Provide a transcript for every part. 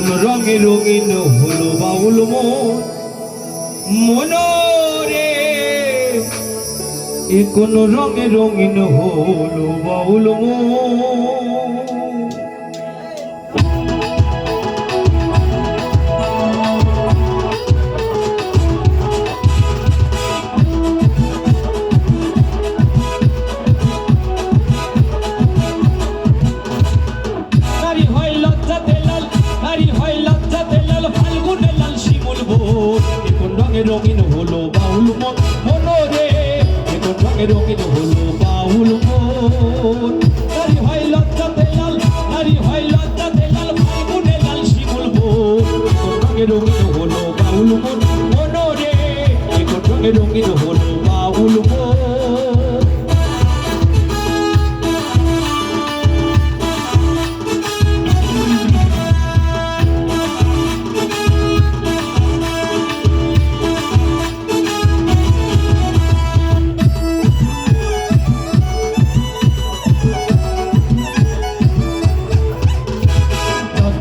কোন রঙে রঙিন হলো বাউল মন রে, এ কোন রঙে রঙিন হলো বাউল রঙিন হলো বাউল মন রে, এখন রঙে রঙিন হলো বাউল মন। নারী হয় লজ্জাতে লাল, নারী হয় লজ্জাতে লাল, ফাল্গুনে লাল শিমুল বোন, এখন রঙে রঙিন হলো বাউল মন রে, এখন রঙে রঙিন হলো বাউল মন।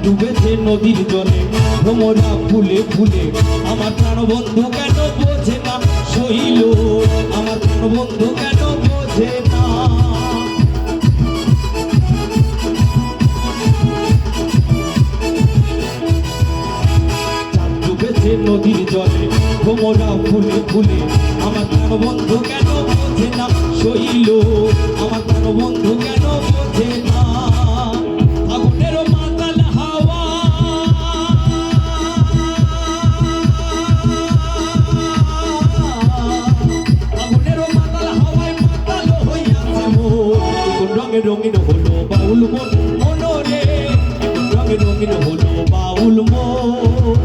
ডুবেছে নদীর জলে ভ্রমরা ফুলে ফুলে, আমার প্রাণ বন্ধু কেন বোঝে না সইল, আমার প্রাণ বন্ধু কেন বোঝে না। ডুবেছে নদীর জলে ভ্রমরা ফুলে ফুলে, আমার প্রাণ বন্ধু কেন বোঝে না সইল, আমার প্রাণ বন্ধু কেন বোঝে না। রঙিন হলো বাউল মন রে, রঙে রঙিন হলো বাউল মন।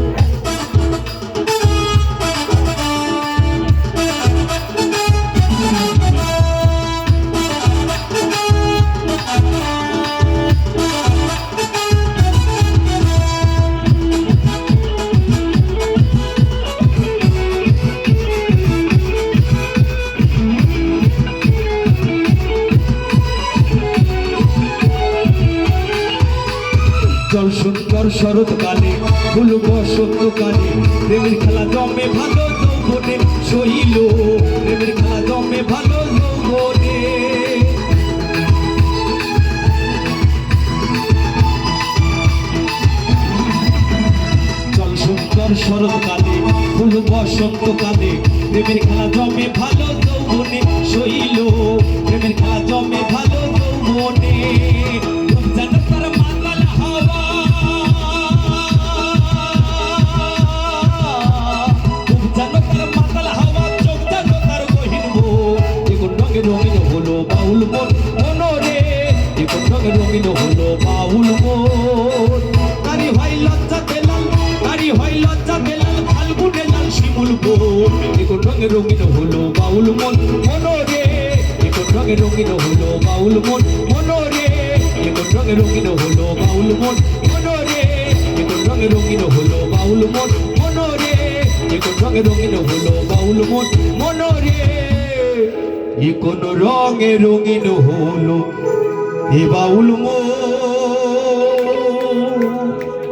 জল সুন্দর শরৎকালে ফুল বসন্তকালে, প্রেমের খেলা জমে ভালো যৌবনে সইল, প্রেমের খেলা জমে ভালো যৌবনে। জল সুন্দর শরৎকালে ফুল বসন্তকালে, প্রেমের খেলা জমে ভালো যৌবনে সইল, প্রেমের খেলা জমে ভালো যৌবনে। রঙিন হলো বাউল মন রে, এখন রঙে রঙিন হলো বাউল মন। নারী হয় লজ্জাতে লাল, নারী হয় লজ্জাতে লাল, ফাল্গুনে লাল শিমুল বোন, এখন রঙে রঙিন হলো বাউল মন রে, এখন রঙে রঙিন হলো বাউল মন রে, এখন রঙে রঙিন হলো বাউল মন রে, এখন রঙে রঙিন হলো বাউল মন রে, এখন রঙে রঙিন হলো বাউল মন রে, এ কোন রঙে রঙিন হলো এ বাউল মন।